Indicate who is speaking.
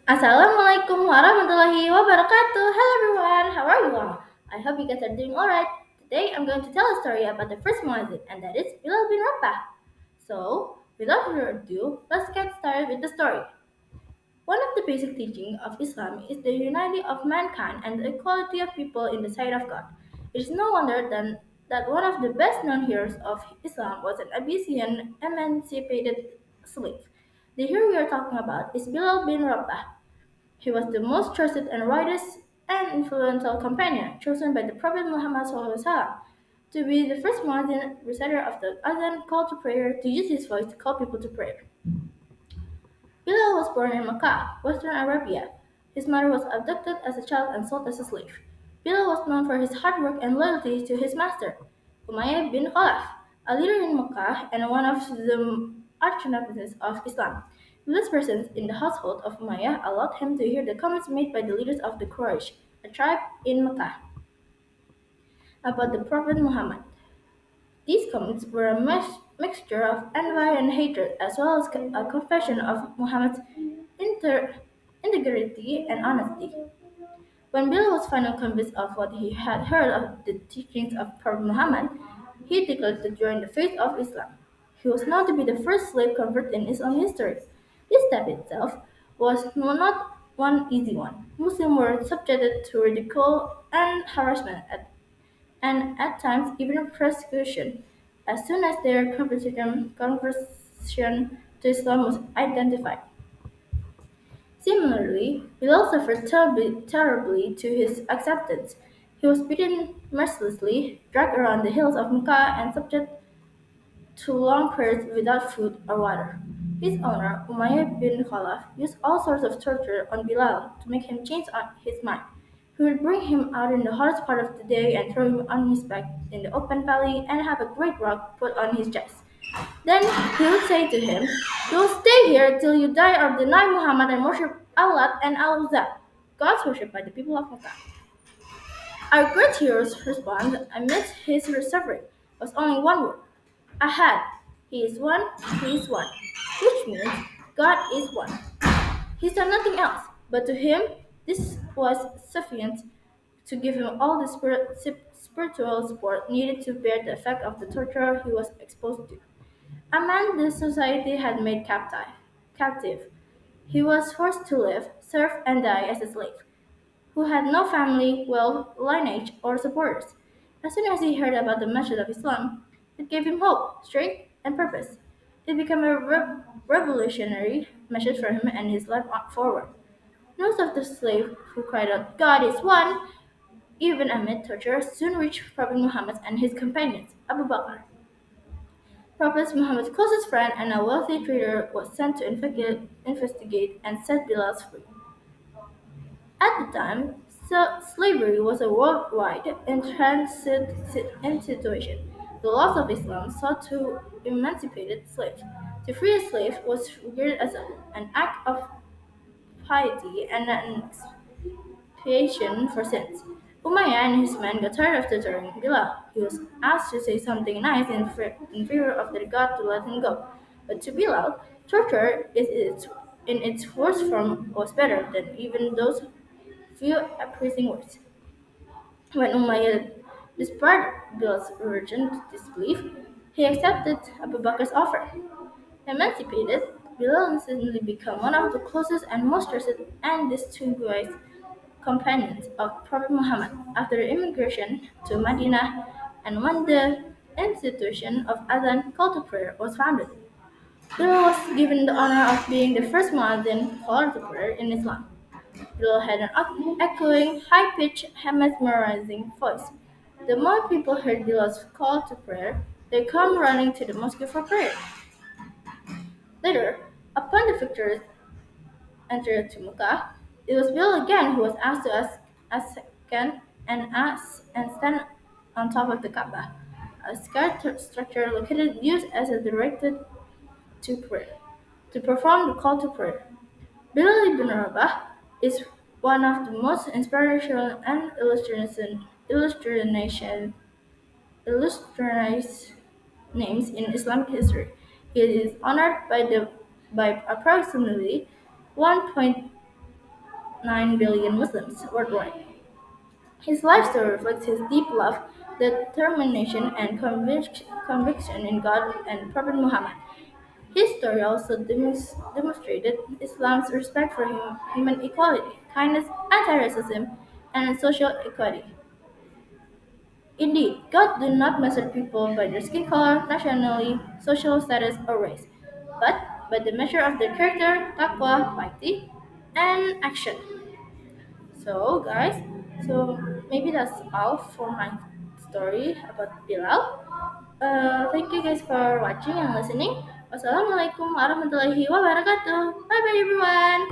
Speaker 1: Assalamualaikum warahmatullahi wabarakatuh. Hello everyone, how are you all? I hope you guys are doing alright. Today I'm going to tell a story about the first Muazzin, and that is Bilal bin Rabah. So, without further ado, let's get started with the story. One of the basic teachings of Islam is the unity of mankind and the equality of people in the sight of God. It is no wonder then that one of the best known heroes of Islam was an Abyssinian emancipated slave. The hero we are talking about is Bilal bin Rabah. He was the most trusted and righteous and influential companion chosen by the Prophet Muhammad SAW to be the first Muslim reciter of the Adhan call to prayer to use his voice to call people to prayer. Bilal was born in Makkah, Western Arabia. His mother was abducted as a child and sold as a slave. Bilal was known for his hard work and loyalty to his master, Umayyah bin Khalaf, a leader in Makkah and one of the archnemesis of Islam. Bilal's presence in the household of Umayyah allowed him to hear the comments made by the leaders of the Quraysh, a tribe in Makkah, about the Prophet Muhammad. These comments were a mixture of envy and hatred, as well as a confession of Muhammad's inter- integrity and honesty. When Bilal was finally convinced of what he had heard of the teachings of Prophet Muhammad, he declared to join the faith of Islam. He was known to be the first slave convert in Islam history. This step itself was not one easy one. Muslims were subjected to ridicule and harassment and at times even persecution, as soon as their conversion to Islam was identified. Similarly, Bilal suffered terribly to his acceptance. He was beaten mercilessly, dragged around the hills of Mecca, and subjected to long periods without food or water. His owner, Umayyah bin Khalaf, used all sorts of torture on Bilal to make him change his mind. He would bring him out in the hottest part of the day and throw him on his back in the open valley and have a great rock put on his chest. Then he would say to him, "You will stay here till you die or deny Muhammad and worship Allah and Al-Uzza, gods worshipped by the people of Mecca." Our great hero's response amidst his suffering was only one word: Ahad. He is one, he is one, which means God is one. He said nothing else, but to him this was sufficient to give him all the spiritual support needed to bear the effect of the torture he was exposed to. A man the society had made captive. He was forced to live, serve, and die as a slave, who had no family, wealth, lineage, or supporters. As soon as he heard about the message of Islam, it gave him hope, strength, and purpose. It became a revolutionary message for him and his life forward. News of the slave who cried out, "God is one," even amid torture, soon reached Prophet Muhammad and his companions, Abu Bakr. Prophet Muhammad's closest friend and a wealthy trader was sent to investigate and set Bilal free. At the time, slavery was a worldwide intransit institution. The laws of Islam sought to emancipate slaves. To free a slave was regarded as an act of piety and an expiation for sins. Umayyah and his men got tired of torturing Bilal. He was asked to say something nice in favor of their God to let him go. But to Bilal, torture in its worst form was better than even those few appeasing words. When Umayyad disparaged Bilal's urgent disbelief, he accepted Abu Bakr's offer. Emancipated, Bilal instantly became one of the closest and most trusted and distinguished companions of Prophet Muhammad after immigration to Medina and when the institution of Adhan call to prayer was founded. Bilal was given the honor of being the first Muazzin call to prayer in Islam. Bilal had an echoing, high-pitched, mesmerizing voice. The more people heard Bilal's call to prayer, they come running to the mosque for prayer. Later, upon the victors entered to Mecca, it was Bilal again who was asked to ascend and stand on top of the Kaaba, a sacred structure located used as a directed to prayer, to perform the call to prayer. Bilal ibn Rabah is one of the most inspirational and illustrious names in Islamic history. He is honored by approximately 1.3 9 billion Muslims worldwide. His life story reflects his deep love, determination, and conviction in God and Prophet Muhammad. His story also demonstrated Islam's respect for human equality, kindness, anti-racism, and social equity. Indeed, God did not measure people by their skin color, nationality, social status, or race, but by the measure of their character, taqwa, piety, and action. So, guys, so maybe that's all for my story about Bilal. Thank you guys for watching and listening. Wassalamualaikum warahmatullahi wabarakatuh. Bye bye, everyone.